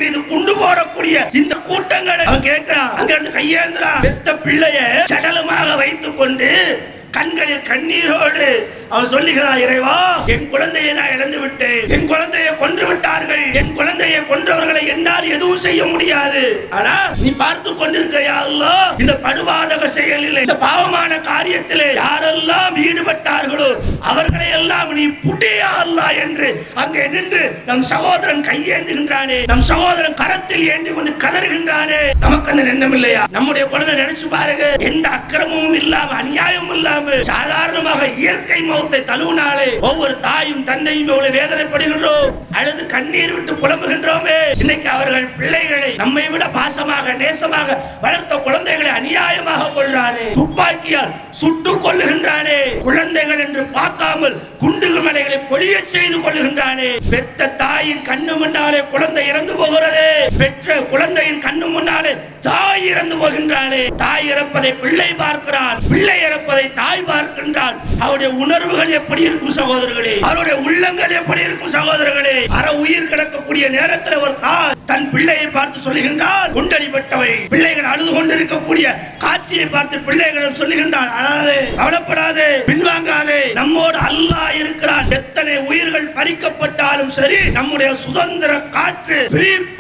மீது குண்டு போடக்கூடிய இந்த கூட்டங்களை அவன் கேட்கிறான். அங்க இருந்து கையேந்திரா பெத்த பிள்ளைய சடலமாக வைத்துக் கொண்டு கண்களில் கண்ணீரோடு அவன் சொல்லுகிறான், இறைவா, என் குழந்தையை நான் இழந்து விட்டேன், என் குழந்தையை கொன்று விட்டார்கள், என் குழந்தையை கொன்றவர்களை என்னால் எதுவும் செய்ய முடியாது. ஆனா நீ பார்த்து கொண்டிருக்கிறியா அல்லாஹ், இந்த படுபாதக செயலில், இந்த பாவமான காரியத்திலே யாரெல்லாம் ஈடுபட்டார்களோ அவர்களை எல்லாம் நீ புட்டியா அல்லாஹ் என்று அங்கே நின்று நம் சகோதரன் கையேந்துகின்றானே, நம் சகோதரன் கரத்தில் ஏந்தி கொண்டு கதறுகின்றானே. நமக்கு அந்த எண்ணம் இல்லையா? நம்முடைய குழந்தை நினைச்சு பாருங்க, எந்த அக்கிரமமும் இல்லாம அநியாயமும் இல்லாம சாதாரணமாக இயற்கை மௌத்தை தழுவினாலே ஒவ்வொரு தாயும் தந்தையும் எவ்வளவு வேதனைப்படுகின்றோம், அழுது கண்ணீர் விட்டு புலம்புகின்றோமே. இன்னைக்கு அவர்கள் பிள்ளைகளை நம்மை விட பாசமாக நேசமாக வளர்த்த குழந்தைகளை அநியாயமாக கொள்றானே, துப்பாக்கியால் சுட்டுக் கொள்ளுகின்றானே, குழந்தைகள் என்று பார்க்காமல் குண்டுகள் மலைகளை பொழிய செய்து கொள்ளுகின்றானே. பெற்ற தாயின் கண்ணு முன்னாலே குழந்தை இறந்து போகிறதே, பெற்ற குழந்தையின் கண்ணு முன்னாலே தாய் இறந்து போகின்றானே. தாய் இறப்பதை பிள்ளை பார்க்கிறான், பிள்ளை இறப்பதை தாய் பார்க்கின்றால் அவருடைய உணர்வுகள் எப்படி இருக்கும் சகோதரர்களே? அவருடைய உள்ளங்கள் எப்படி இருக்கும் சகோதரர்களே? அற உயிர் கிடக்கக்கூடிய நேரத்தில் ஒரு தாய் தன் பிள்ளையை பார்த்து சொல்லுகின்றால், குண்டடிப்பட்டவை பிள்ளைகள் அழுது கொண்டிருக்கக்கூடிய காட்சியை பார்த்து பிள்ளைகள் சொல்லுகின்றால், அழாதே, கவலைப்படாதே, பின்வாங்காதே, நம்மோடு அல்லாஹ் இருக்கிறான். எத்தனை உயிர்கள் பறிக்கப்பட்டாலும் சரி, நம்முடைய சுதந்திர காற்று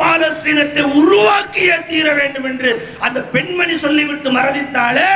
பாலஸ்தீனத்தை உருவாக்கிய தீர வேண்டும் என்று அந்த பெண்மணி சொல்லிவிட்டு மறதித்தாலே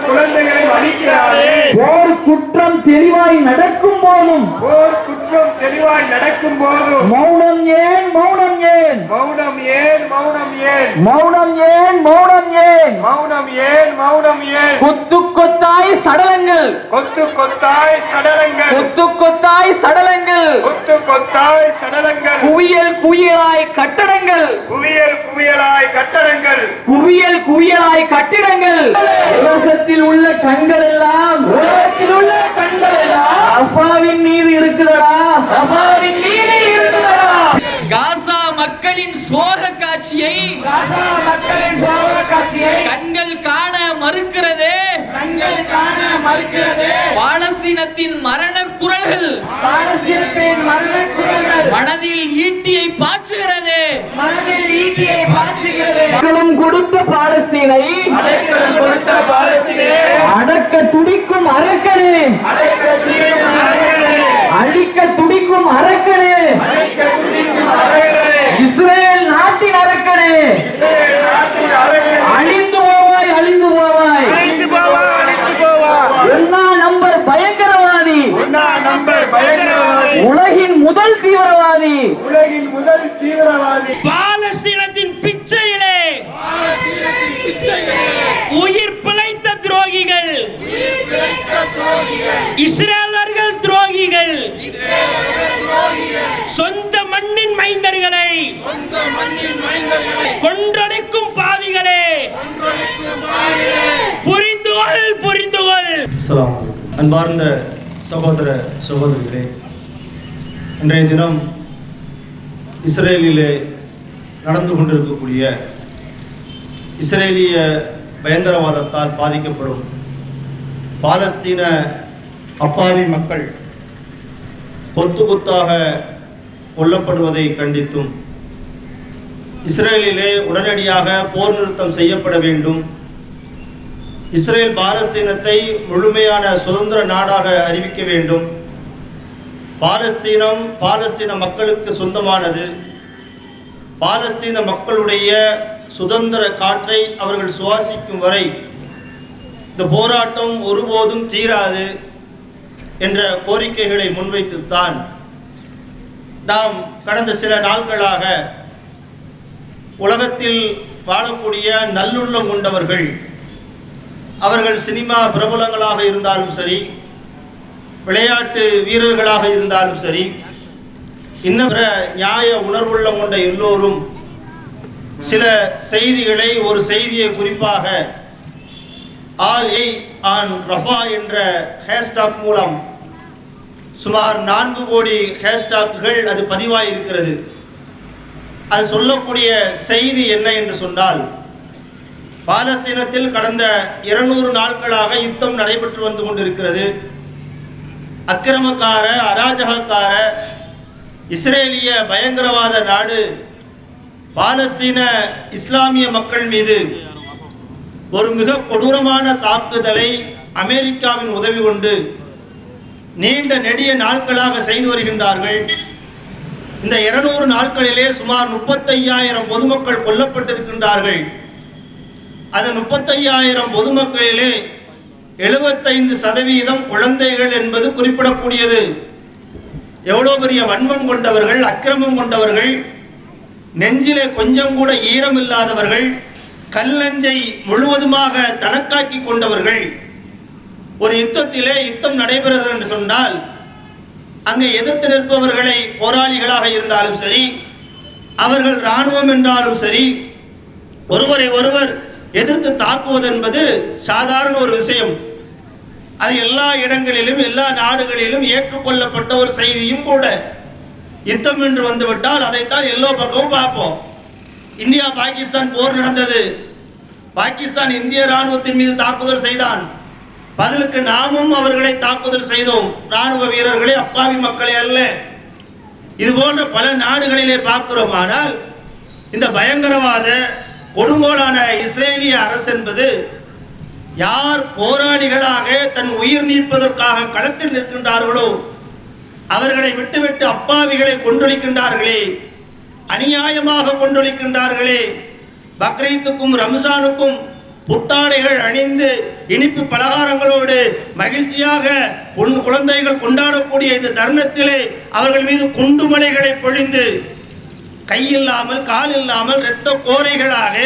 குழந்தைகளை அழிக்கிறாரே. போர் குற்றம் தெளிவாய் நடக்கும் போதும், போர் குற்றம் தெளிவாய் நடக்கும் போதும் மௌனம் ஏன், மௌனம் ஏன், மௌனம் ஏன், மௌனம் ஏன், மௌனம் ஏன், மௌனம் ஏன், மௌனம் ஏன், மௌனம் ஏன், கொத்து கொத்தாய் சடலங்கள், கொத்து கொத்தாய் சடலங்கள், கொத்து கொத்தாய் சடலங்கள், கொத்து கொத்தாய் சடலங்கள், குவியல் குவியலாய் கட்டடங்கள், குவியல் குவியலாய் கட்டடங்கள், குவியல் குவியலாய் கட்டிடங்கள். உலகத்தில் உள்ள கண்கள் எல்லாம், உலகத்தில் உள்ள கண்கள் எல்லாம் அஃபாவின் மீது இருக்குதடா, அஃபாவின் மீது இருக்குதடா. காசா மக்களின் சோக காட்சியை, காசா மக்களின் சோக காட்சியை கண்கள் காண மறுக்கிறதே, கண்கள் காண மறுக்கிறதே. பாலஸ்தீனத்தின் மரண குரல்கள், பாலஸ்தீனத்தின் மரண குரல்கள் மனதில் ஈட்டியை பாய்ச்சுகிறதே, மனதில் ஈட்டியை பாய்ச்சுகிறது. அடைக்கலம் கொடுத்த பாலஸ்தீனை, அடைக்கலம் கொடுத்த பாலஸ்தீனை அடக்க துடிக்கும் அரக்கனே, அடைக்க துடிக்கும் அரக்கனே, அழிக்க துடிக்கும் அரக்கனே, அடைக்க துடிக்கும் அரக்கனே, இஸ்ரேல் நாட்டின் அரக்கனே, இஸ்ரேல் நாட்டின் அரக்கனே, அழிந்து போவாய், அழிந்து போவாய், அழிந்து போவா, அழிந்து போவா, ஒன்னா நம்பர் பயங்கரவாதி, ஒன்னா நம்பர் பயங்கரவாதி, உலகின் முதல் தீவிரவாதி, உலகின் முதல் தீவிரவாதி, பாலஸ்தீனத்தின் பிச்சையிலே உயிர் பிழைத்த துரோகிகள், இஸ்ரேலர்கள் துரோகிகள், சொந்த மண்ணின் மைந்தர்களை கொன்றளிக்கும் பாவிகளே, புரிந்துகொள், புரிந்துகொள். அஸ்ஸலாமு அலைக்கும். அன்பார்ந்த சகோதர சகோதரிகளே, இன்றைய தினம் இஸ்ரேலிலே நடந்து கொண்டிருக்கக்கூடிய இஸ்ரேலிய பயங்கரவாதத்தால் பாதிக்கப்படும் பாலஸ்தீன அப்பாவி மக்கள் கொத்து கொத்தாக கொல்லப்படுவதை கண்டித்தும், இஸ்ரேலிலே உடனடியாக போர் நிறுத்தம் செய்யப்பட வேண்டும், இஸ்ரேல் பாலஸ்தீனத்தை முழுமையான சுதந்திர நாடாக அறிவிக்க வேண்டும், பாலஸ்தீனம் பாலஸ்தீன மக்களுக்கு சொந்தமானது, பாலஸ்தீன மக்களுடைய சுதந்திர காற்றை அவர்கள் சுவாசிக்கும் வரை இந்த போராட்டம் ஒருபோதும் தீராது என்ற கோரிக்கைகளை முன்வைத்துத்தான் நாம் கடந்த சில நாட்களாக உலகத்தில் வாழக்கூடிய நல்லுள்ளம் கொண்டவர்கள், அவர்கள் சினிமா பிரபலங்களாக இருந்தாலும் சரி, விளையாட்டு வீரர்களாக இருந்தாலும் சரி, இன்னும் நியாய உணர்வுள்ளம் கொண்ட எல்லோரும் சில செய்திகளை, ஒரு செய்தியை குறிப்பாக ஆன் ரஃபா என்ற ஹேஷ்டாக் மூலம் சுமார் 4 கோடி ஹேஷ்டாக்குகள் அது பதிவாயிருக்கிறது. அது சொல்லக்கூடிய செய்தி என்ன என்று சொன்னால், பாலஸ்தீனத்தில் கடந்த 200 நாட்களாக யுத்தம் நடைபெற்று வந்து கொண்டிருக்கிறது. அக்கிரமக்கார அராஜகக்கார இஸ்ரேலிய பயங்கரவாத நாடு பாலஸ்தீன இஸ்லாமிய மக்கள் மீது ஒரு மிக கொடூரமான தாக்குதலை அமெரிக்காவின் உதவி கொண்டு நீண்ட நெடிய நாட்களாக செய்து வருகின்றார்கள். இந்த 200 நாட்களிலே சுமார் 35,000 பொதுமக்கள் கொல்லப்பட்டிருக்கின்றார்கள். அந்த 35,000 பொதுமக்களிலே 75% குழந்தைகள் என்பது குறிப்பிடக்கூடியது. எவ்வளோ பெரிய வன்மம் கொண்டவர்கள், அக்கிரமம் கொண்டவர்கள், நெஞ்சிலே கொஞ்சம் கூட ஈரம் இல்லாதவர்கள், கல்லஞ்சை முழுவதுமாக தனக்காக்கி கொண்டவர்கள். ஒரு யுத்தம் நடைபெறுகிறது என்று சொன்னால் அங்கே எதிர்த்து நிற்பவர்களை போராளிகளாக இருந்தாலும் சரி, அவர்கள் இராணுவம் என்றாலும் சரி, ஒருவரை ஒருவர் எதிர்த்து தாக்குவது என்பது சாதாரண ஒரு விஷயம். அது எல்லா இடங்களிலும் எல்லா நாடுகளிலும் ஏற்றுக்கொள்ளப்பட்ட ஒரு செய்தியும் கூட. யுத்தம் என்று வந்துவிட்டால் அதைத்தான் எல்லா பக்கமும் பார்ப்போம். இந்தியா பாகிஸ்தான் போர் நடந்தது. பாகிஸ்தான் இந்திய இராணுவத்தின் மீது தாக்குதல் செய்தான். பதிலுக்கு நாமும் அவர்களை தாக்குதல் செய்தோம். இராணுவ வீரர்களே, அப்பாவி மக்களை அல்ல. இது போன்ற பல நாடுகளிலே பார்க்கிறோம். ஆனால் இந்த பயங்கரவாத கொடுங்கோலான இஸ்ரேலிய அரசு என்பது யார் போராளிகளாக தன் உயிர் நீப்பதற்காக களத்தில் நிற்கின்றார்களோ அவர்களை விட்டுவிட்டு அப்பாவிகளை கொன்றொழிக்கின்றார்களே, அநியாயமாக கொன்றொழிக்கின்றார்களே. பக்ரீத்துக்கும் ரம்ஜானுக்கும் புத்தாடைகள் அணிந்து இனிப்பு பலகாரங்களோடு மகிழ்ச்சியாக குழந்தைகள் கொண்டாடக்கூடிய இந்த தருணத்திலே அவர்கள் மீது குண்டுமலைகளை பொழிந்து கையில்லாமல் கால் இல்லாமல் இரத்த கோரைகளாக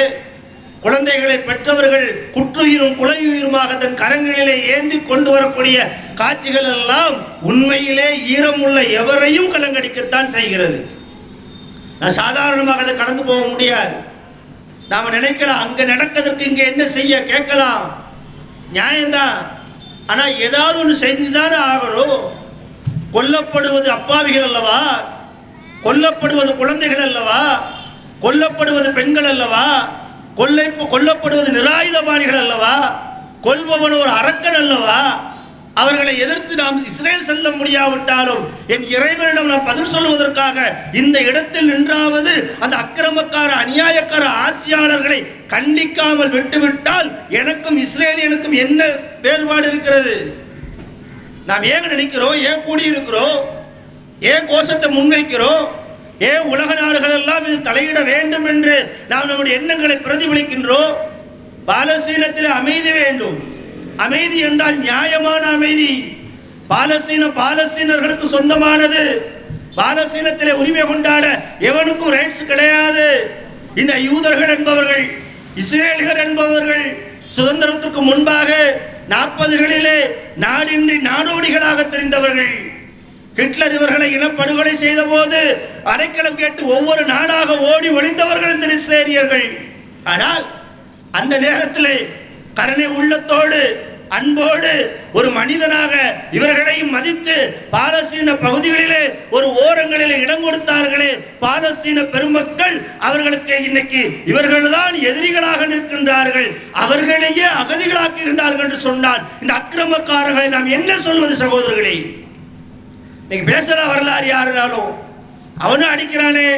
குழந்தைகளை பெற்றவர்கள் குற்றுயிரும் குலையுயிருமாக தன் கரங்களிலே ஏந்தி கொண்டு வரக்கூடிய காட்சிகள் எல்லாம் உண்மையிலே ஈரமுள்ள எவரையும் கலங்கடிக்கத்தான் செய்கிறது. நான் சாதாரணமாக அதை கடந்து போக முடியாது. நாம நினைக்கலாம் அங்க நடக்கிறதுக்கு இங்க என்ன செய்ய கேட்கலாம், நியாயம்தான். ஆனா ஏதாவது ஒன்று செஞ்சுதானே ஆகணும். கொல்லப்படுவது அப்பாவிகள் அல்லவா, கொல்லப்படுவது குழந்தைகள் அல்லவா, கொல்லப்படுவது பெண்கள் அல்லவா, கொல்லப்படுவது நிராயுதபாணிகள் அல்லவா, கொல்பவன் ஒரு அரக்கன் அல்லவா. அவர்களை எதிர்த்து நாம் இஸ்ரேல் செல்ல முடியாவிட்டாலும் என் இறைவனிடம் நாம் பதில் சொல்வதற்காக இந்த இடத்தில் நின்றாவது அந்த அக்கிரமக்கார அநியாயக்கார ஆட்சியாளர்களை கண்டிக்காமல் விட்டுவிட்டால் எனக்கும் இஸ்ரேலியனுக்கும் என்ன வேறுபாடு இருக்கிறது? நாம் ஏன் நினைக்கிறோம், ஏன் கூடியிருக்கிறோம், ஏன் கோஷத்தை முன்வைக்கிறோம், ஏன் உலக நாடுகள் எல்லாம் இது தலையிட வேண்டும் என்று நாம் நம்முடைய எண்ணங்களை பிரதிபலிக்கின்றோம்? பாலஸ்தீனத்தில் அமைதி வேண்டும். அமைதி என்றால் நியாயமான அமைதி. பாலஸ்தீனர்களுக்கு சொந்தமானது. பாலஸ்தீனத்திலே உரிமை கொண்டாட எவனுக்கும் ரைட்ஸ் கிடையாது. இந்த யூதர்கள் என்பவர்கள், இஸ்ரேலியர்கள் என்பவர்கள் சுதந்திரத்திற்கு முன்பாக 40களிலே நாடின்றி நாடோடிகளாக தெரிந்தவர்கள். ஹிட்லர் இவர்களை இனப்படுகொலை செய்த போது அடைக்கலம் கேட்டு ஒவ்வொரு நாடாக ஓடி ஒளிந்தவர்கள் இந்த இஸ்ரேலியர்கள். ஆனால் அந்த நேரத்திலே கருணை உள்ளத்தோடு அன்போடு ஒரு மனிதனாக இவர்களையும் மதித்து பாலஸ்தீன பகுதிகளிலே ஒரு ஓரங்களிலே இடம் கொடுத்தார்களே பாலஸ்தீன பெருமக்கள், அவர்களுக்கு இன்னைக்கு இவர்கள்தான் எதிரிகளாக நிற்கின்றார்கள், அவர்களையே அகதிகளாக்குகின்றார்கள் என்று சொன்னால் இந்த அக்கிரமக்காரர்களை நாம் என்ன சொல்வது சகோதரர்களே? இன்னைக்கு பேசலாம் வரலாறு யாருனாலும், அவனும் அடிக்கிறானே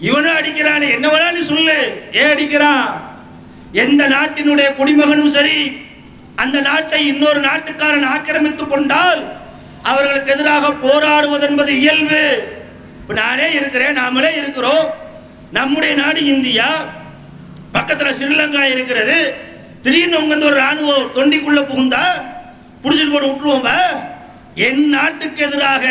இவனும் அடிக்கிறானே, என்ன வேணா நீ சொல்லு, ஏன் அடிக்கிறான்? எந்த நாட்டினுடைய குடிமகனும் சரி அந்த நாட்டை இன்னொரு நாட்டுக்காரன் ஆக்கிரமித்துக் கொண்டால் அவர்களுக்கு எதிராக போராடுவது என்பது இயல்பு. நானே இருக்கிறேன், நாமளே இருக்கிறோம், நம்முடைய நாடு இந்தியா, பக்கத்தில் ஸ்ரீலங்கா இருக்கிறது. திடீர்னு உங்க ஒரு ராணுவம் தொண்டிக்குள்ள புகுந்தா புடிச்சிட்டு போட்டு விட்டுருவோம். என் நாட்டுக்கு எதிராக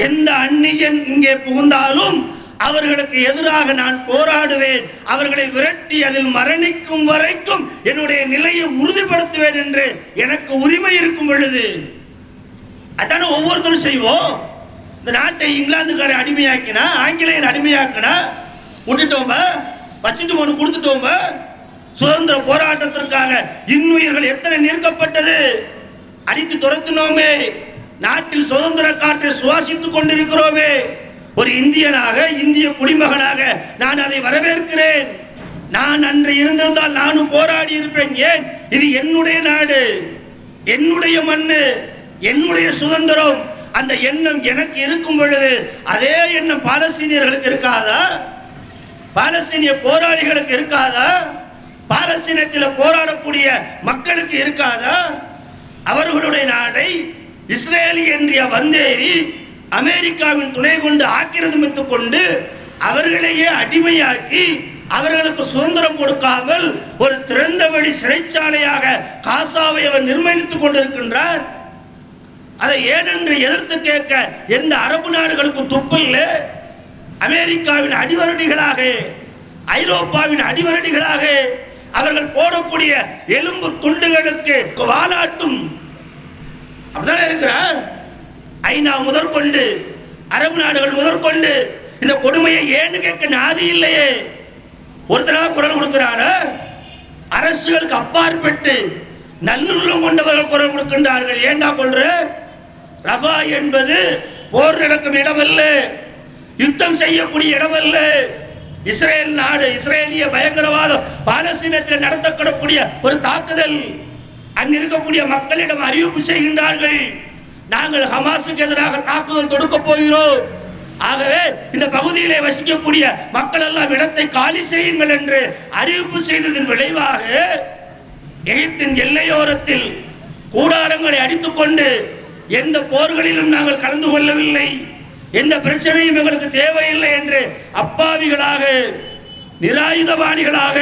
எந்த அந்நியன் இங்கே புகுந்தாலும் அவர்களுக்கு எதிராக நான் போராடுவேன், அவர்களை விரட்டி அதில் மரணிக்கும் வரைக்கும் என்னுடைய நிலையை உறுதிப்படுத்துவேன் என்று எனக்கு உரிமை இருக்கும் பொழுது அதான ஒவ்வொருத்தரும் செய்வோம். இந்த நாட்டை இங்கிலாந்துக்கார அடிமையாக்கினா, ஆங்கிலேயர் அடிமையாக்கினா விட்டுட்டோம்ப, வச்சுட்டு ஒன்று கொடுத்துட்டோம்ப. சுதந்திர போராட்டத்திற்காக இன்னுயிர்கள் எத்தனை நிற்கப்பட்டது, அடித்து துரத்தினோமே, நாட்டில் சுதந்திர காற்றை சுவாசித்துக் கொண்டிருக்கிறோமே. ஒரு இந்தியனாக இந்திய குடிமகனாக நான் அதை வரவேற்கிறேன். நான் அன்று இருந்திருந்தால் நானும் போராடி இருப்பேன். ஏன்? இது என்னுடைய நாடு, என்னுடைய மண்ணு, என்னுடைய சுதந்திரம். அந்த எண்ணம் எனக்கு இருக்கும் பொழுது அதே எண்ணம் பாலஸ்தீனியர்களுக்கு இருக்காதா? பாலஸ்தீனிய போராளிகளுக்கு இருக்காதா? பாலஸ்தீனத்தில் போராடக்கூடிய மக்களுக்கு இருக்காதா? அவர்களுடைய நாடை இஸ்ரேல் என்ற வந்தேறி அமெரிக்காவின் துணை கொண்டு ஆக்கிரமித்துக் கொண்டு அவர்களையே அடிமையாக்கி அவர்களுக்கு சுதந்திரம் கொடுக்காமல் ஒரு திறந்த வெளி சிறைச்சாலையாக காசாவை அவர் நிர்ணயித்துக் கொண்டிருக்கின்றார். அதை ஏனென்று எதிர்த்து கேட்க எந்த அரபு நாடுகளுக்கும் துப்பில்லை. அமெரிக்காவின் அடிவரடிகளாக, ஐரோப்பாவின் அடிவரடிகளாக அவர்கள் போடக்கூடிய எலும்பு துண்டுகளுக்கு வாலாட்டும் அப்படிதான் இருக்கிறார். ஐநா முதற்கொண்டு அரபு நாடுகள் முதற்கொண்டு இந்த கொடுமையை ஏன்னு கேட்க நாதி இல்லையே. ஒருத்தராக குரல் கொடுக்கிறார. அரசுகளுக்கு அப்பாற்பட்டு நல்லுள்ளம் கொண்டவர்கள் குரல் கொடுக்கின்றார்கள். ஏண்டா கொள்ற? ரஃபா என்பது போர் நடக்கும் இடமல்ல, யுத்தம் செய்யக்கூடிய இடமல்ல. இஸ்ரேல் நாடு, இஸ்ரேலிய பயங்கரவாதம் பாலஸ்தீனத்தில் நடத்தப்படக்கூடிய ஒரு தாக்குதல். அங்க இருக்கக்கூடிய மக்களிடம் அறிவிப்பு செய்கின்றார்கள், நாங்கள் ஹமாஸுக்கு எதிராக தாக்குதல் தொடுக்க போகிறோம். ஆகவே இந்த பகுதியிலே வசிக்கக்கூடிய மக்கள் எல்லாம் இடத்தை காலி செய்யுங்கள் என்று அறிவிப்பு செய்ததன் விளைவாக எகிப்தின் எல்லையோரத்தில் கூடாரங்களை அடித்துக்கொண்டு எந்த போர்களிலும் நாங்கள் கலந்து கொள்ளவில்லை, எந்த பிரச்சனையும் எங்களுக்கு தேவையில்லை என்று அப்பாவிகளாக, நிராயுதபாணிகளாக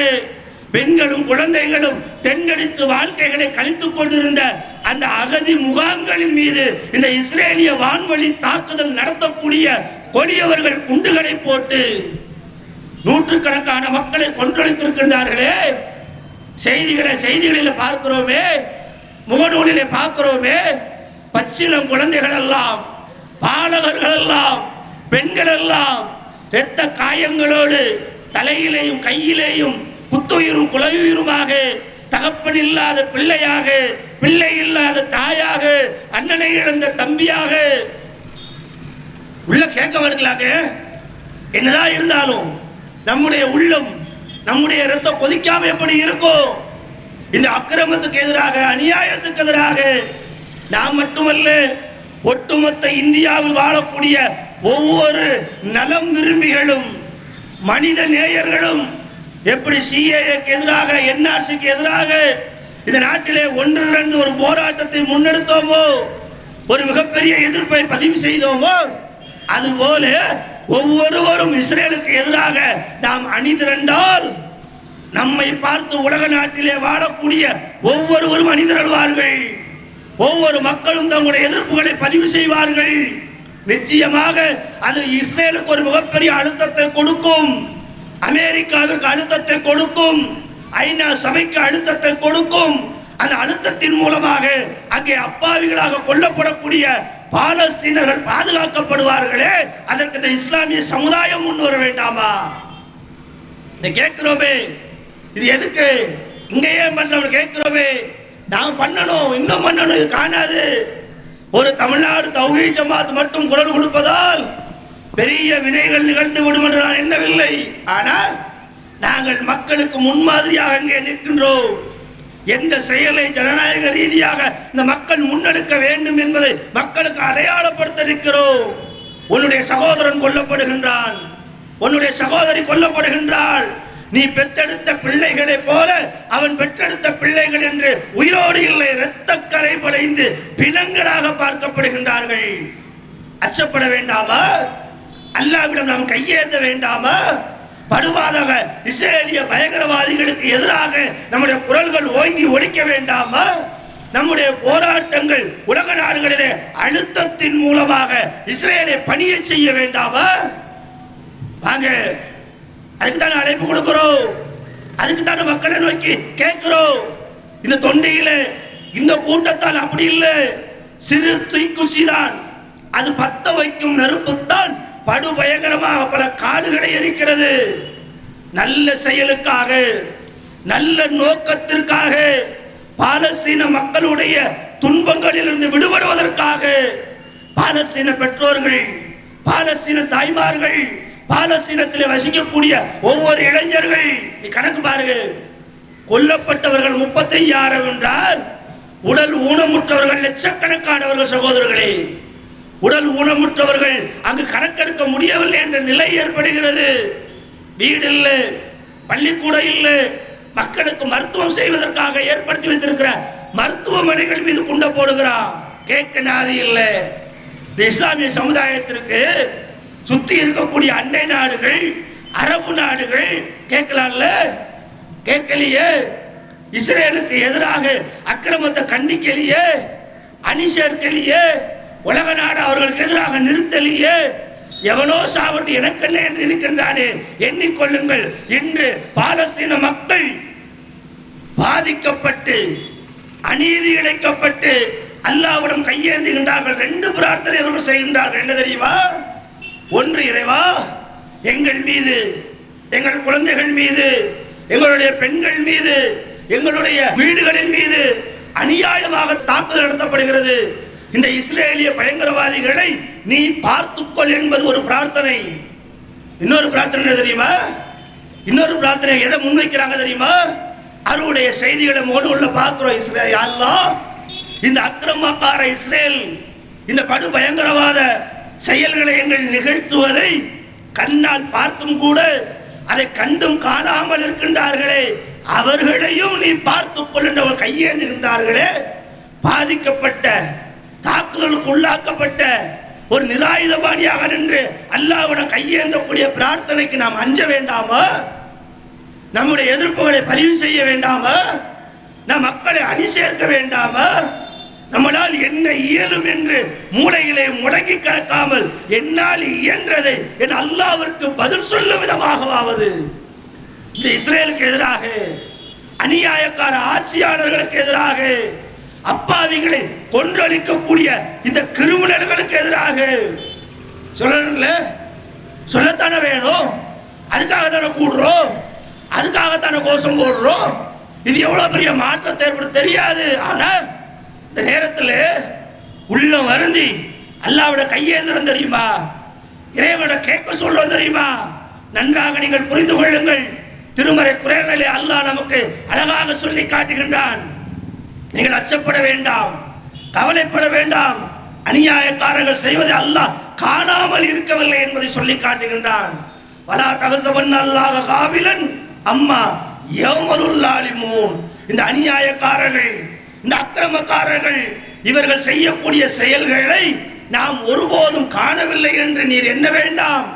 பெண்களும் குழந்தைகளும் தென்னடித்து வாழ்க்கைகளை கழித்துக் கொண்டிருந்த அந்த அகதி முகாம்களின் மீது இந்த இஸ்ரேலிய வான்வழி தாக்குதல் நடத்தக்கூடிய கொடியவர்கள் குண்டுகளை போட்டு நூற்றுக்கணக்கான மக்களை கொன்றளித்திருக்கின்றார்களே. செய்திகளில் பார்க்கிறோமே, முகநூலிலே பார்க்கிறோமே. பச்சிளம் குழந்தைகள் எல்லாம், பாலகர்கள் எல்லாம், பெண்கள் எல்லாம் இரத்த காயங்களோடு தலையிலேயும் கையிலேயும் குத்துயிரும் குலையுயிருமாக, தகப்பன் இல்லாத பிள்ளையாக, பிள்ளை இல்லாத தாயாக, அண்ணனை இழந்த தம்பியாக உள்ள கேட்க வருகிறாங்க. என்னதான் இருந்தாலும் நம்முடைய உள்ளம், நம்முடைய ரத்தம் கொதிக்காம எப்படி இருக்கும்? இந்த அக்கிரமத்துக்கு எதிராக, அநியாயத்துக்கு எதிராக நாம் மட்டுமல்ல, ஒட்டுமொத்த இந்தியாவில் வாழக்கூடிய ஒவ்வொரு நலம் விரும்பிகளும், மனித நேயர்களும் எப்படி சிஏஏக்கு எதிராக, என்ஆர்சிக்கு எதிராக இந்த நாட்டிலே ஒன்றிரண்டு ஒரு போராட்டத்தை முன்னெடுத்தோமோ, ஒரு மிகப்பெரிய எதிர்ப்பை பதிவு செய்தோமோ, அதுபோல ஒவ்வொருவரும் இஸ்ரேலுக்கு எதிராக நாம் அணிதிரண்டால் நம்மை பார்த்து உலக நாட்டிலே வாழக்கூடிய ஒவ்வொருவரும் அணிதிரள்வார்கள். ஒவ்வொரு மக்களும் தங்களுடைய எதிர்ப்புகளை பதிவு செய்வார்கள். நிச்சயமாக அது இஸ்ரேலுக்கு ஒரு மிகப்பெரிய அழுத்தத்தை கொடுக்கும், அமெரிக்காவிற்கு அழுத்தத்தை கொடுக்கும், ஐநா சபைக்கு அழுத்தத்தை கொடுக்கும். அந்த அழுத்தத்தின் மூலமாக அங்கே அப்பாவிகளாக கொல்லப்படக்கூடிய பாலஸ்தீனர்கள் பாதுகாக்கப்படுவார்களே, அதற்கு இந்த இஸ்லாமிய சமுதாயம் முன் வர வேண்டாமா? இதை கேட்கிறோமே, இது எதுக்கு இங்க ஏன் பண்றோம் கேட்கிறோமே. நாம் பண்ணணும், இன்னும் பண்ணணும், இது காணாது. ஒரு தமிழ்நாடு தௌஹீத் ஜமாத் மட்டும் குரல் கொடுப்பதால் பெரிய வினைகள் நிகழ்ந்து விடும் என்று நான் எண்ணவில்லை. ஆனால் நாங்கள் மக்களுக்கு முன்மாதிரியாக அங்கே நிற்கின்றோம். எந்த செயலை ஜனநாயக ரீதியாக இந்த மக்கள் முன்னெடுக்க வேண்டும் என்பதை மக்களுக்கு அடையாளப்படுத்த நிற்கிறோம். உன்னுடைய சகோதரன் கொல்லப்படுகின்றான், உன்னுடைய சகோதரி கொல்லப்படுகின்றாள். நீ பெற்றெடுத்த பிள்ளைகளை போல அவன் பெற்றெடுத்த பிள்ளைகள் என்று உயிரோடு இல்லை, இரத்தக்கரை படைந்து பிணங்களாக பார்க்கப்படுகின்றார்கள். அச்சப்பட வேண்டாமா? அல்லாஹ்விடம் நாம் கையேந்த வேண்டாமா? படுபாதக இஸ்ரேலிய பயங்கரவாதிகளுக்கு எதிராக நம்முடைய குரல்கள் ஓங்கி ஒலிக்க வேண்டாமா? நம்முடைய போராட்டங்கள் உலக நாடுகளிலே அழுத்தத்தின் மூலமாக இஸ்ரேலை பணிய செய்ய வேண்டாமா? வாங்க, அதுக்கு தானே அழைப்பு கொடுக்கிறோம், அதுக்கு தானே மக்களை நோக்கி கேட்கிறோம். இந்த தொண்டையில இந்த கூட்டத்தால் அப்படி இல்லை, சிறு தீக்குச்சி தான், அது பத்த வைக்கும் நெருப்புத்தான் படுபயங்கரமாக பல காடுகளை எரிக்கிறது. நல்ல செயலுக்காக, நல்ல நோக்கத்திற்காக, பாலஸ்தீன மக்களுடைய துன்பங்களிலிருந்து விடுபடுவதற்காக பாலஸ்தீன பெற்றோர்கள், பாலஸ்தீன தாய்மார்கள், பாலஸ்தீனத்தில் வசிக்கக்கூடிய ஒவ்வொரு இளைஞர்கள், கணக்கு பாருங்க, கொல்லப்பட்டவர்கள் 35,000 என்றால் உடல் ஊனமுற்றவர்கள் லட்சக்கணக்கானவர்கள். சகோதரர்களே, உடல் ஊனமுற்றவர்கள் அங்கு கணக்கெடுக்க முடியவில்லை என்ற நிலை ஏற்படுகிறது. வீடு இல்லை, பள்ளிக்கூடம் இல்லை, மக்களுக்கு மருத்துவம் செய்வதற்காக ஏற்படுத்தி வைத்திருக்கிற மருத்துவமனைகள் மீது குண்டை போடுகிறான். கேட்க நாதி இல்லை. இஸ்லாமிய சமுதாயத்திற்கு சுத்தி இருக்கக்கூடிய அண்டை நாடுகள், அரபு நாடுகள் கேட்கலாம்ல, கேட்கலையே. இஸ்ரேலுக்கு எதிராக அக்கிரமத்தை கண்டிக்கலையே, அணி சேர்க்கலையே, உலக நாடு அவர்களுக்கு எதிராக நிறுத்தலையே. எவனோ சாவட்டு எனக்கென்ன என்று இருக்கின்றானே, எண்ணிக்கொள்ளுங்கள். இன்று பாலஸ்தீன மக்கள் பாதிக்கப்பட்டு அநீதி இழைக்கப்பட்டு அல்லாஹ்விடம் கையேந்துகின்றார்கள். 2 பிரார்த்தனை அவர்கள் செய்கின்றார்கள். என்ன தெரியுமா? ஒன்று, இறைவா எங்கள் மீது, எங்கள் குழந்தைகள் மீது, எங்களுடைய பெண்கள் மீது, எங்களுடைய வீடுகளின் மீது அநியாயமாக தாக்குதல் நடத்தப்படுகிறது. இந்த இஸ்ரேலிய பயங்கரவாதிகளை நீ பார்த்துக்கொள் என்பது ஒரு பிரார்த்தனை. இன்னொரு பிரார்த்தனை என்ன தெரியுமா? இன்னொரு பிரார்த்தனை எதை முன்வைக்கிறாங்க தெரியுமா? அவருடைய செய்திகளை உள்ள பார்க்கிறோம். இஸ்ரேல் அல்லாஹ் இந்த அக்கிரமக்கார இஸ்ரேல் இந்த படு பயங்கரவாத செயல்களை எங்கள் நிகழ்த்துவதை கண்ணால் பார்த்தும் கூட அதை கண்டும் காணாமல் இருக்கின்றார்களே, அவர்களையும் நீ பார்த்துக் கொள்கின்றவர் கையேந்துகின்றார்களே. பாதிக்கப்பட்ட, தாக்குதலுக்கு உள்ளாக்கப்பட்ட ஒரு நிராயுதபாணியாக நின்று அல்லாஹ்விடம் கையேந்தக்கூடிய பிரார்த்தனைக்கு நாம் அஞ்ச வேண்டாமா? நம்முடைய எதிர்ப்புகளை பதிவு செய்ய வேண்டாமா? நம் மக்களை அணி சேர்க்க வேண்டாமா? நம்மளால் என்ன இயலும் என்று மூளைகளை முடங்கி கிடக்காமல் என்னால் இயன்றதை என் அல்லாஹ்விற்கு பதில் சொல்லும் விதமாகவாவது இந்த இஸ்ரேலுக்கு எதிராக, அநியாயக்கார ஆட்சியாளர்களுக்கு எதிராக, அப்பாவிகளை கொன்றளிக்கக்கூடிய இந்த கிரிமினல்களுக்கு எதிராக சொல்லல, சொல்லத்தானே வேணும். அதுக்காக தானே கூடுறோம், அதுக்காகத்தானே கோஷம் போடுறோம். இது எவ்வளவு பெரிய மாற்றத்தை ஏற்படுத்த தெரியாது. ஆனா இந்த நேரத்தில் உள்ள வருந்தி அல்லாஹ்விட கையேந்திரம் தெரியுமா, இறைவனை கேட்க சொல்லுவோம் தெரியுமா? நன்றாக நீங்கள் புரிந்து கொள்ளுங்கள். திருமறை குர்ஆனிலே அல்லாஹ் நமக்கு அழகாக சொல்லி காட்டுகின்றான். நீங்கள் அச்சப்பட வேண்டாம், கவலைப்பட வேண்டாம். அநியாயக்காரர்கள் செய்வதை அல்லாஹ் காணாமல் இருக்கவில்லை என்பதை சொல்லி காட்டுகின்றான். வலா தகசபன் அல்லாஹ் காபிலன் அம்மா யௌமலுல் லாலிமூன். இந்த அநியாயக்காரர்கள், இந்த அக்கிரமக்காரர்கள் இவர்கள் செய்யக்கூடிய செயல்களை நாம் ஒருபோதும் காணவில்லை என்று நீர் எண்ண வேண்டாம்.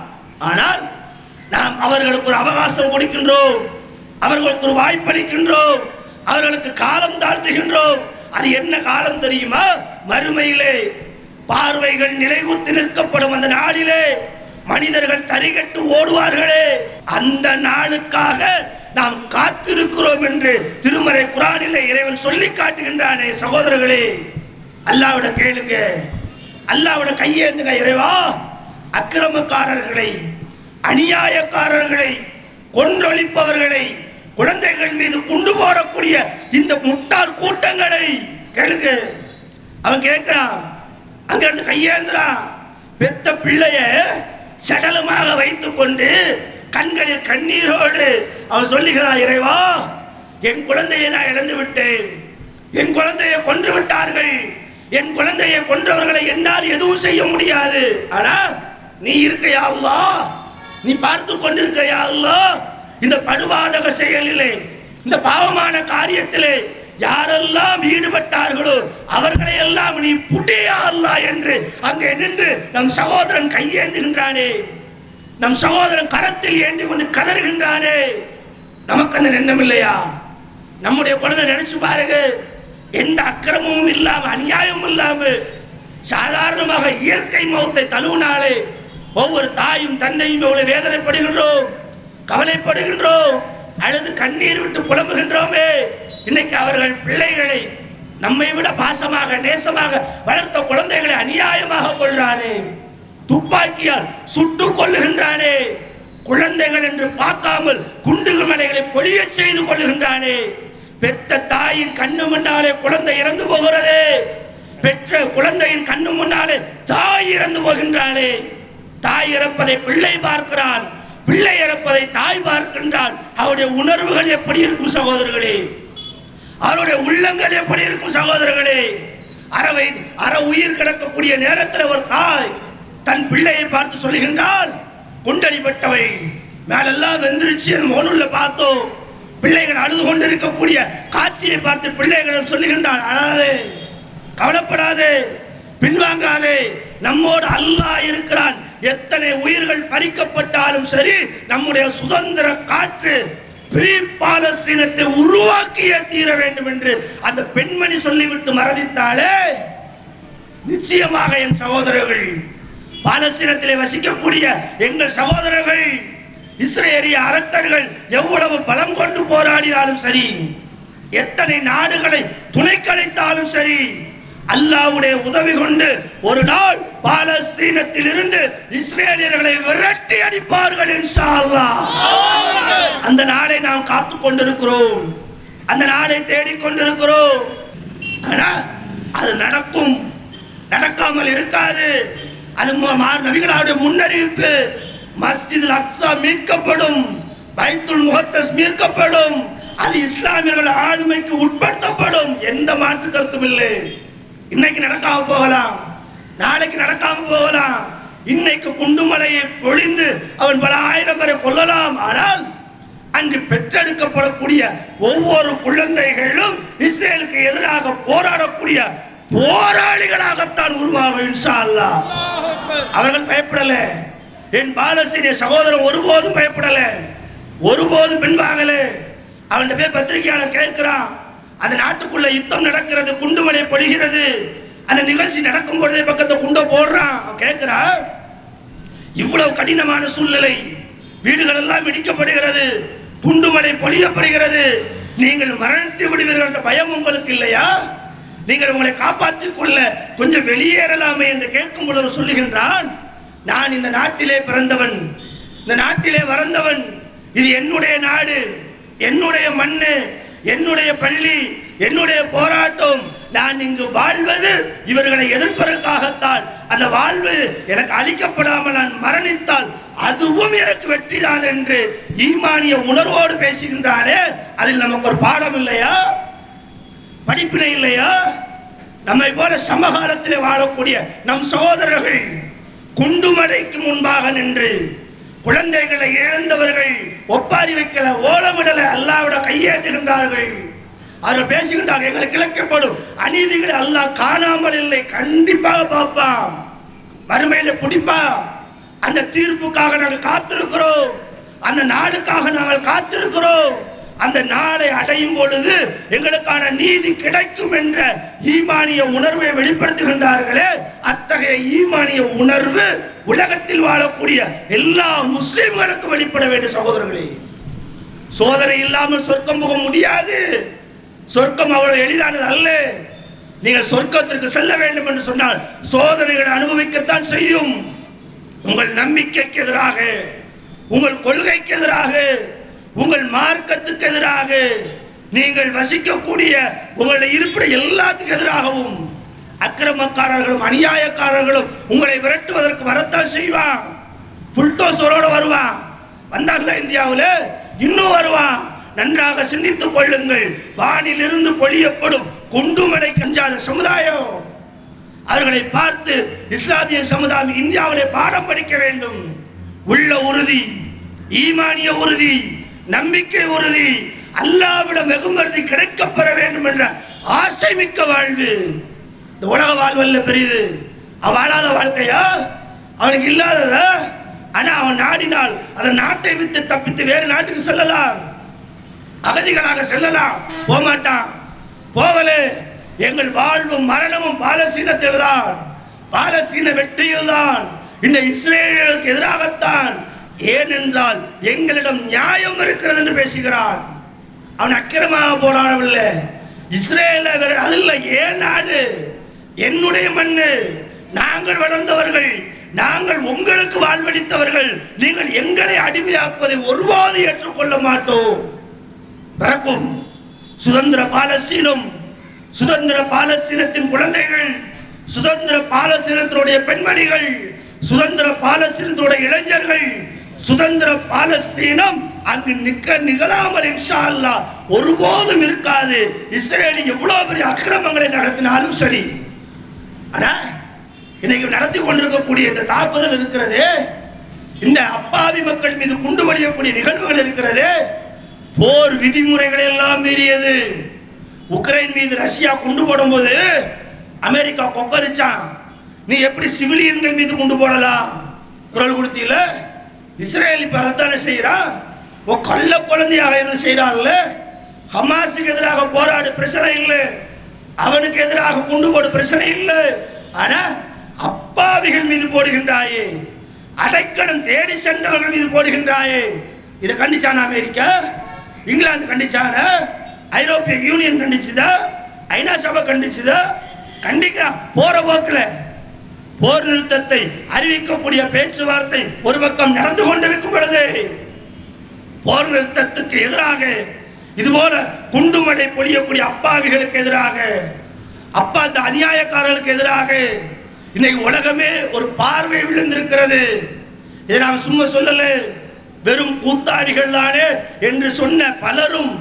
ஆனால் நாம் அவர்களுக்கு ஒரு அவகாசம் கொடுக்கின்றோம், அவர்களுக்கு ஒரு வாய்ப்பளிக்கின்றோம், அவர்களுக்கு காலம் தாழ்த்துகின்றோம். அது என்ன காலம் தெரியுமா? மறுமையிலே பார்வைகள் நிலைகுத்தி நிற்கப்படும் அந்த நாளிலே மனிதர்கள் தரிகட்டு ஓடுவார்களே, அந்த நாளுக்காக நாம் காத்திருக்கிறோம் என்று திருமறை குர்ஆனிலே இறைவன் சொல்லி காட்டுகின்றானே. சகோதரர்களே, அல்லாஹ்விட கேளுங்க, அல்லாஹ்விட கையேந்துங்க. இறைவா, அக்கிரமக்காரர்களை, அநியாயக்காரர்களை, கொன்றொழிப்பவர்களை, குழந்தைகள் மீது குண்டு போடக்கூடிய இந்த முட்டாள் கூட்டங்களை கேளுங்க. அவன் கேட்கிறான், அங்க இருந்து கையேந்துறான். பெத்த பிள்ளைய சடலமாக வைத்துக் கொண்டு கண்களில் கண்ணீரோடு அவன் சொல்லுகிறான், இறைவா என் குழந்தையை நான் இழந்து விட்டேன், என் குழந்தையை கொன்று விட்டார்கள், என் குழந்தையை கொன்றவர்களை என்னால் எதுவும் செய்ய முடியாது. ஆனா நீ இருக்கையா அல்லாஹ், நீ பார்த்து கொண்டிருக்கையா அல்லாஹ், இந்த படுபாதக செயலிலே, இந்த பாவமான காரியத்திலே யாரெல்லாம் ஈடுபட்டார்களோ அவர்களை எல்லாம் நீ புட்டியா அல்லாஹ் என்று அங்கே நின்று நம் சகோதரன் கையேந்துகின்றானே, நம் சகோதரன் கரத்தில் ஏந்தி கொண்டு கதறுகின்றானே. நமக்கு அந்த எண்ணம் இல்லையா? நம்முடைய குழந்தை நினைச்சு பாருங்க, எந்த அக்கிரமமும் இல்லாம, அநியாயமும் இல்லாம சாதாரணமாக இயற்கை மௌத்தை தழுவினாலே ஒவ்வொரு தாயும் தந்தையும் எவ்வளவு வேதனைப்படுகின்றோம், கவலைப்படுகின்றோம், அழுது கண்ணீர் விட்டு புலம்புகின்றோமே. இன்னைக்கு அவர்கள் பிள்ளைகளை நம்மை விட பாசமாக நேசமாக வளர்த்த குழந்தைகளை அநியாயமாக கொள்றானே, துப்பாக்கியால் சுட்டு கொள்ளுகின்றானே, குழந்தைகள் என்று பார்க்காமல் குண்டுகள் மலைகளை பொழிய செய்து கொள்ளுகின்றானே. பெற்ற தாயின் கண்ணு முன்னாலே குழந்தை இறந்து போகிறதே, பெற்ற குழந்தையின் கண்ணு முன்னாலே தாய் இறந்து போகின்றாளே. தாய் இறப்பதை பிள்ளை பார்க்கிறான், பிள்ளை இறப்பதை தாய் பார்க்கின்றாள். அவருடைய உணர்வுகள் எப்படி இருக்கும் சகோதரர்களே? அவருடைய உள்ளங்கள் எப்படி இருக்கும் சகோதரர்களே? அற உயிர் கிடக்கக்கூடிய நேரத்தில் ஒரு தாய் தன் பிள்ளையை பார்த்து சொல்லுகின்றாள், குண்டடிப்பட்டவை, மேலெல்லாம் வெந்துருச்சு. மோனுள்ள பார்த்தோம், பிள்ளைகள் அழுது கொண்டு இருக்கக்கூடிய காட்சியை பார்த்து பிள்ளைகள் சொல்லுகின்றான், அழாதே, கவலைப்படாதே, பின்வாங்காதே, நம்மோடு அல்லாஹ் இருக்கிறான். எத்தனை உயிர்கள் பறிக்கப்பட்டாலும் சரி, நம்முடைய சுதந்திர காற்று பாலஸ்தீனத்தை உருவாக்கியே தீர வேண்டும் என்று அந்த பெண்மணி சொல்லிவிட்டு மரணித்தாலே, நிச்சயமாக என் சகோதரர்கள், பாலஸ்தீனத்திலே வசிக்கக்கூடிய எங்கள் சகோதரர்கள், இஸ்ரேலிய அரக்கர்கள் எவ்வளவு பலம் கொண்டு போராடினாலும் சரி, எத்தனை நாடுகளை துணை கலைத்தாலும் சரி, அல்லாஹ்வுடைய உதவி கொண்டு ஒரு நாள் பாலஸ்தீனத்தில் இருந்து இஸ்ரேலியர்களை விரட்டி அடிப்பார்கள் இன்ஷா அல்லாஹ். அந்த நாளை நாம் காத்துக் கொண்டிருக்கிறோம், அந்த நாளை தேடிக் கொண்டிருக்கிறோம். ஆனால் அது நடக்கும், நடக்காமல் இருக்காது. அது நபிகளுடைய முன்னறிவிப்பு. மஸ்ஜிதுல் அக்ஸா மீட்கப்படும், பைத்துல் முகத்தஸ் மீட்கப்படும், அது இஸ்லாமியர்கள் ஆளுமைக்கு உட்படுத்தப்படும், எந்த மாற்று கருத்தும் இல்லை. இன்னைக்கு நடக்காம போகலாம், நாளைக்கு நடக்காம போகலாம். இன்னைக்கு குண்டுமலையை பொழிந்து அவன் பல ஆயிரம் பேரை கொல்லலாம். ஆனால் அங்கு பெற்றெடுக்கப்படக்கூடிய ஒவ்வொரு குழந்தைகளும் இஸ்ரேலுக்கு எதிராக போராடக்கூடிய போராளிகளாகத்தான் உருவாகும் இன்ஷா அல்லாஹ். அவர்கள் பயப்படல. என் பாலஸ்தீனிய சகோதரன் ஒருபோதும் பயப்படல, ஒருபோதும் பின்வாங்கல. அவன் போய் பத்திரிகையாளர் கேட்கிறான், அந்த நாட்டுக்குள்ள யுத்தம் நடக்கிறது, குண்டுமலை பொழிகிறது, அந்த நிகழ்ச்சி நடக்கும் பொழுதே பக்கத்தை குண்டை போடுறான். அவன் கேட்கிறான், இவ்வளவு கடினமான சூழ்நிலை, வீடுகள் எல்லாம் இடிக்கப்படுகிறது, குண்டுமலை பொழியப்படுகிறது, நீங்கள் மரணித்து விடுவீர்கள் என்ற பயம் உங்களுக்கு இல்லையா? நீங்கள் உங்களை காப்பாற்றிக் கொள்ள கொஞ்சம் வெளியேறலாமே என்று கேட்கும் பொழுது சொல்லுகின்றான், நான் இந்த நாட்டிலே பிறந்தவன், இந்த நாட்டிலே வளர்ந்தவன், இது என்னுடைய நாடு, என்னுடைய மண்ணு, என்னுடைய பள்ளி, என்னுடைய போராட்டம். நான் இங்கு வாழ்வது இவர்களை எதிர்ப்பதற்காகத்தான். அந்த வாழ்வு எனக்கு அளிக்கப்படாமல் நான் மரணித்தால் அதுவும் எனக்கு வெற்றிதான் என்று ஈமானிய உணர்வோடு பேசுகின்றானே, அதில் நமக்கு ஒரு பாடம் இல்லையா? படிப்பினை இல்லையா? நம்மை போல சமகாலத்திலே வாழக்கூடிய நம் சகோதரர்கள் குண்டுமலைக்கு முன்பாக நின்று குழந்தைகளை இழந்தவர்கள் ஒப்பாரி வைக்கல, ஓலமிடல, அல்லாஹ்விட கையேற்றுகின்றார்கள். அவர்கள் பேசுகின்றார்கள், எங்களுக்கு இழைக்கப்படும் அநீதிகளை அல்லாஹ் காணாமல் இல்லை, கண்டிப்பாக பார்ப்பான், மறுமையில பிடிப்பான். அந்த தீர்ப்புக்காக நாங்கள் காத்திருக்கிறோம், அந்த நாளுக்காக நாங்கள் காத்திருக்கிறோம். அந்த நாளை அடையும் பொழுது எங்களுக்கான நீதி கிடைக்கும் என்ற ஈமானிய உணர்வை வெளிப்படுத்துகின்றார்களே, அத்தகைய ஈமானிய உணர்வு உலகத்தில் வாழக்கூடிய எல்லா முஸ்லிம்களுக்கும் வெளிப்பட வேண்டும். சகோதரர்களே, சோதனை இல்லாமல் சொர்க்கம் போக முடியாது. சொர்க்கம் அவ்வளவு எளிதானது அல்ல. நீங்கள் சொர்க்கத்திற்கு செல்ல வேண்டும் என்று சொன்னால் சோதனைகளை அனுபவிக்கத்தான் செய்யும். உங்கள் நம்பிக்கைக்கு எதிராக, உங்கள் கொள்கைக்கு எதிராக, உங்கள் மார்க்கத்துக்கு எதிராக, நீங்கள் வசிக்கக்கூடிய உங்களுடைய இருப்பிட எல்லாத்துக்கு எதிராகவும் அக்கிரமக்காரர்களும் அநியாயக்காரர்களும் உங்களை விரட்டுவதற்கு வரத்தான் செய்வான். புல்டோசரோடு வருவான். வந்தார்களா இந்தியாவில்? இன்னும் வருவான். நன்றாக சிந்தித்துக் கொள்ளுங்கள். வானில் இருந்து பொழியப்படும் குண்டுமலை கஞ்சாத சமுதாயம், அவர்களை பார்த்து இஸ்லாமிய சமுதாயம் இந்தியாவிலே பாடம் படிக்க வேண்டும். உள்ள உறுதி, ஈமானிய உறுதி, நம்பிக்கை உறுதி, அல்லாஹ்விடம் வெகுமதி கிடைக்கப்பெற வேண்டும் என்ற ஆசை மிக்க வாழ்வு. இந்த உலக வாழ்வல்ல பெரியது. அவன் வாழாத வாழ்க்கையா? அவனுக்கு இல்லாததா? ஆனா அவன் நாடினால் அந்த நாட்டை விட்டு தப்பித்து வேறு நாட்டுக்கு செல்லலாம், அகதிகளாக செல்லலாம். போகமாட்டான். போகலே. எங்கள் வாழ்வும் மரணமும் பாலஸ்தீனத்தில் தான், பாலஸ்தீன வெற்றியில் தான், இந்த இஸ்ரேலுக்கு எதிராகத்தான். ஏனென்றால் எங்களிடம் நியாயம் இருக்கிறது என்று பேசுகிறான். அவன் அக்கிரமாக போராடவில்லை. இஸ்ரேல அதில் ஏன் நாடு, என்னுடைய மண்ணு, நாங்கள் வளர்ந்தவர்கள், நாங்கள் உங்களுக்கு வாழ்வளித்தவர்கள், நீங்கள் எங்களை அடிமையாக்குவதை ஒருபோது ஏற்றுக்கொள்ள மாட்டோம். பிறக்கும் சுதந்திர பாலஸ்தீனம், சுதந்திர பாலஸ்தீனத்தின் குழந்தைகள், சுதந்திர பாலஸ்தீனத்தினுடைய பெண்மணிகள், சுதந்திர பாலஸ்தீனத்தினுடைய இளைஞர்கள், சுதந்திர பாலஸ்தீனம் அங்கு நிகழாமல் இன்ஷா அல்லாஹ் ஒருபோதும் இருக்காது. இஸ்ரேலி எவ்வளவு பெரிய அக்கிரமங்களை நடத்தினாலும் சரி. ஆனா இன்னைக்கு நடத்தி கொண்டிருக்கக்கூடிய இந்த தாக்குதல் இருக்கிறது, இந்த அப்பாவி மக்கள் மீது குண்டு வழியக்கூடிய நிகழ்வுகள் இருக்கிறது. போர் விதிமுறைகளை எல்லாம் மீறியது. உக்ரைன் மீது ரஷ்யா குண்டு போடும்போது அமெரிக்கா கொக்கரிச்சான். நீ எப்படி சிவிலியன்கள் மீது குண்டு போடலாம் குரல் கொடுத்தீல. இஸ்ரேல் இப்ப அதைத்தானே செய்யறான். கள்ள குழந்தையாக இருந்து செய்யறான்ல. ஹமாஸுக்கு எதிராக போராடு பிரச்சனை இல்லை, அவனுக்கு எதிராக குண்டு போடு பிரச்சனை இல்லை. ஆனா அப்பாவிகள் மீது போடுகின்றாயே, அடைக்கலம் தேடி சென்றவர்கள் மீது போடுகின்றாயே. இதை கண்டிச்சான அமெரிக்கா, இங்கிலாந்து கண்டிச்சான, ஐரோப்பிய யூனியன் கண்டிச்சுதா, ஐநா சபை கண்டிச்சுதா? கண்டிக்க போற போக்கில் போர் நிறுத்தத்தை அறிவிக்கக்கூடிய பேச்சுவார்த்தை ஒரு பக்கம் நடந்து கொண்டிருக்கும் பொழுது போர் நிறுத்தத்துக்கு எதிராக இதுபோல குண்டுமடை பொழியக்கூடிய அப்பாவிகளுக்கு எதிராக, அப்பா இந்த அநியாயக்காரர்களுக்கு எதிராக இன்னைக்கு உலகமே ஒரு பார்வை விழுந்திருக்கிறது. இதை நாம் சும்மா சொல்லல, வெறும் கூத்தாடிகள் தானே என்று சொன்ன பலரும்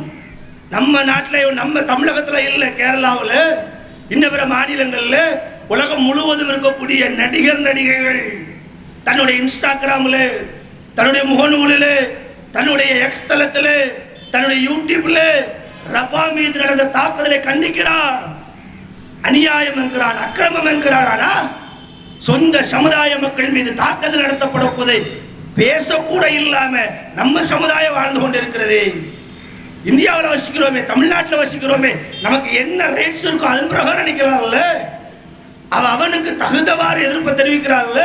நம்ம நாட்டில், நம்ம தமிழகத்தில் இல்லை, கேரளாவில், இன்னும் பிற மாநிலங்களில், உலகம் முழுவதும் இருக்கக்கூடிய நடிகர் நடிகைகள் தன்னுடைய இன்ஸ்டாகிராமில், தன்னுடைய முகநூலில், தன்னுடைய எக்ஸ் தளத்தில், தன்னுடைய யூடியூப்ல ரபா மீது நடந்த தாக்குதலை கண்டிக்கிறார். அநியாயம் என்கிறான், அக்கிரமம் என்கிறான். ஆனா சொந்த சமுதாய மக்கள் மீது தாக்குதல் நடத்தப்படப்போதை பேசக்கூட இல்லாம நம்ம சமுதாயம் வாழ்ந்து கொண்டிருக்கிறது. இந்தியாவில் வசிக்கிறோமே, தமிழ்நாட்டில் வசிக்கிறோமே, நமக்கு என்ன ரைட்ஸ் இருக்கோ அதன் பிரகாரம் நிற்கலாம்ல. அவனுக்கு தகுந்தவாறு எதிர்ப்பு தெரிவிக்கிறாள்ல.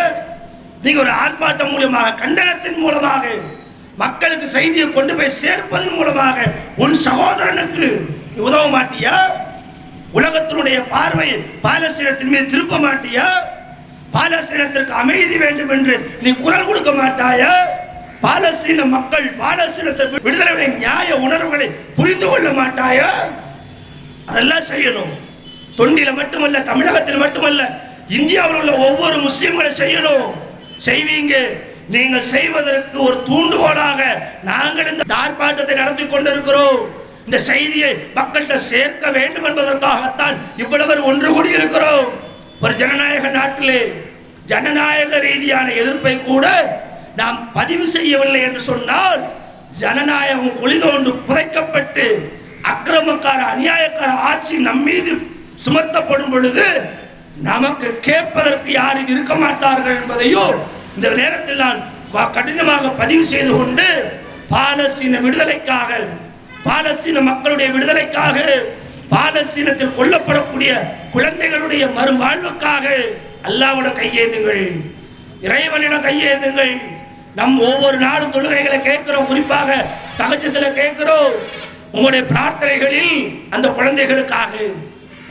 நீங்க ஒரு ஆர்ப்பாட்டம் மூலமாக, கண்டனத்தின் மூலமாக, மக்களுக்கு செய்தியை கொண்டு போய் சேர்ப்பதன் மூலமாக உன் சகோதரனுக்கு உதவ மாட்டியா? உலகத்தினுடைய பார்வை பாலஸ்தீனத்தின் மீது திருப்ப மாட்டியா? பாலஸ்தீனத்திற்கு அமைதி வேண்டும் என்று நீ குரல் கொடுக்க மாட்டாயா? பாலஸ்தீன மக்கள் பாலஸ்தீனத்தை விடுதலை நியாய உணர்வுகளை புரிந்து கொள்ள மாட்டாயா? அதெல்லாம் செய்யணும். தொண்டில மட்டுமல்ல, தமிழகத்தில் மட்டுமல்ல, இந்தியாவில் உள்ள ஒவ்வொரு முஸ்லிம்களை செய்யணும். செய்வீங்க. நீங்கள் செய்வதற்கு ஒரு தூண்டுகோலாக நாங்கள் இந்த ஆர்ப்பாட்டத்தை நடத்தி கொண்டிருக்கிறோம். இந்த செய்தியை மக்கள்கிட்ட சேர்க்க வேண்டும் என்பதற்காகத்தான் இவ்வளவு ஒன்று கூடி இருக்கிறோம். ஒரு ஜனநாயக நாட்டிலே ஜனநாயக ரீதியான எதிர்ப்பை கூட நாம் பதிவு செய்யவில்லை என்று சொன்னால், ஜனநாயகம் குளிதோண்டு புதைக்கப்பட்டு அக்கிரமக்கார அநியாயக்கார ஆட்சி நம்மீது சுமத்தப்படும் பொழுது நமக்கு கேட்பதற்கு யாரும் இருக்க மாட்டார்கள் என்பதையும் இந்த நேரத்தில் நான் கடினமாக பதிவு செய்து கொண்டு, பாலஸ்தீன விடுதலைக்காக, பாலஸ்தீன மக்களுடைய விடுதலைக்காக, பாலஸ்தீனத்தில் கொல்லப்படக்கூடிய குழந்தைகளுடைய மறுவாழ்வுக்காக அல்லாஹ்விடம் கையேந்துங்கள், இறைவனிடம் கையேந்துங்கள். நம் ஒவ்வொரு நாளும் தொழுகைகளை கேட்கிறோம், குறிப்பாக தகஜத்தில் கேட்கிறோம். உங்களுடைய பிரார்த்தனைகளில் அந்த குழந்தைகளுக்காக,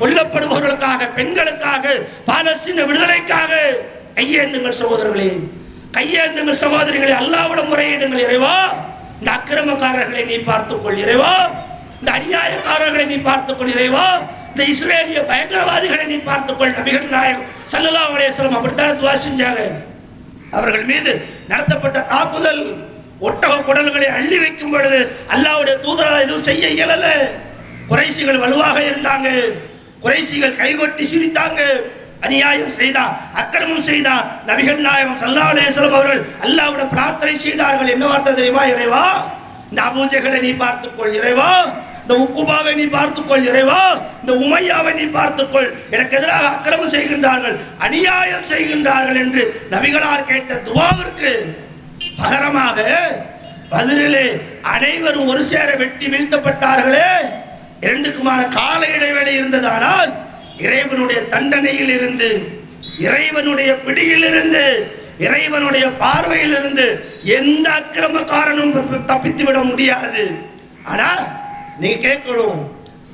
கொல்லப்படுபவர்களுக்காக, பெண்களுக்காக, பாலஸ்தீன விடுதலைக்காக கையேந்துங்கள் சகோதரர்களே, கையேந்துங்கள் சகோதரிகளை. அல்லாஹ்விடம் முறையிடுங்கள். இறைவா, இந்த அக்கிரமக்காரர்களை நீ பார்த்துக்கொள். இறைவா, இந்த அநியாயக்காரர்களை நீ பார்த்துக்கொள். இறைவா, இந்த இஸ்ரேலிய பயங்கரவாதிகளை நீ பார்த்துக்கொள். நபிகள் நாயகம் ஸல்லல்லாஹு அலைஹி வஸல்லம் அப்படித்தான் துஆ செஞ்சாங்க. அவர்கள் மீது நடத்தப்பட்ட தாக்குதல், ஒட்டக குடல்களை அள்ளி வைக்கும் பொழுது அல்லாஹ்வுடைய தூதரால் எதுவும் செய்ய இயலல. குறைஷிகள் வலுவாக இருந்தாங்க. குறைஷிகள் கைகொட்டி சிரித்தாங்க. அநியாயம் செய்தா, அக்கிரமம் செய்தா, நபிகள் நாயகம் ஸல்லல்லாஹு அலைஹி வஸல்லம் அவர்கள் அல்லாஹ்விடம் பிரார்த்தனை செய்தார்கள். என்ன வார்த்தை தெரியுமா? இறைவா, இந்த அபூஜஹலை நீ பார்த்துக்கொள். இறைவா, இந்த உக்குபாவை நீ பார்த்துக்கொள். இறைவா, இந்த உமையாவை நீ பார்த்துக்கொள். எனக்கு எதிராக அக்கிரமம் செய்கின்றார்கள், அநியாயம் செய்கின்றார்கள் என்று நபிகளார் கேட்ட துவாவிற்கு பகரமாக பதிலே அனைவரும் ஒரு சேர வெட்டி வீழ்த்தப்பட்டார்களே. இரண்டுக்குமான கால இடைவெளி இருந்ததானால் இறைவனுடைய தண்டனையில் இருந்து, இறைவனுடைய பிடியில் இருந்து, இறைவனுடைய பார்வையில் இருந்து எந்த அக்கிரமக்காரனும் தப்பித்து விட முடியாது. ஆனா நீங்க கேட்கணும்,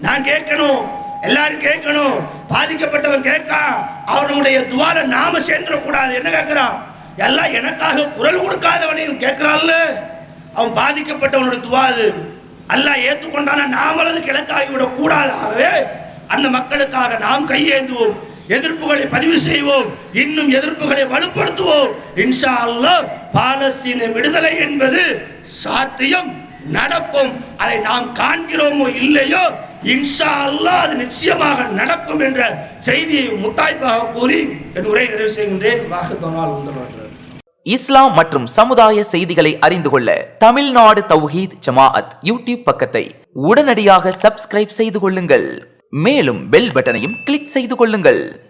நான் கேட்கணும், எல்லாரும் கேட்கணும். பாதிக்கப்பட்டவன் கேட்க, அவனுடைய துவால நாம சேர்ந்துடக்கூடாது. என்ன கேட்கிறான்? எல்லாம் எனக்காக குரல் கொடுக்காதவனையும் கேட்கிறான்ல, அவன் பாதிக்கப்பட்டவனுடைய துவாது அல்லாஹ் ஏற்றுக்கொண்டான நாமளது கிழக்காகி விடக் கூடாது. ஆகவே அந்த மக்களுக்காக நாம் கையேந்துவோம், எதிர்ப்புகளை பதிவு செய்வோம், இன்னும் எதிர்ப்புகளை வலுப்படுத்துவோம். இன்ஷா அல்லாஹ் பாலஸ்தீன விடுதலை என்பது சாத்தியம், நடக்கும். அதை நாம் காண்கிறோமோ இல்லையோ, இன்ஷா அல்லாஹ் அது நிச்சயமாக நடக்கும் என்ற செய்தியை முத்தாய்ப்பாக கூறி என் உரை நிறைவு செய்கின்றேன். வாஹித் இஸ்லாம் மற்றும் சமுதாய செய்திகளை அறிந்து கொள்ள தமிழ்நாடு தௌஹீத் ஜமாஅத் யூடியூப் பக்கத்தை உடனடியாக சப்ஸ்கிரைப் செய்து கொள்ளுங்கள். மேலும் பெல் பட்டனையும் கிளிக் செய்து கொள்ளுங்கள்.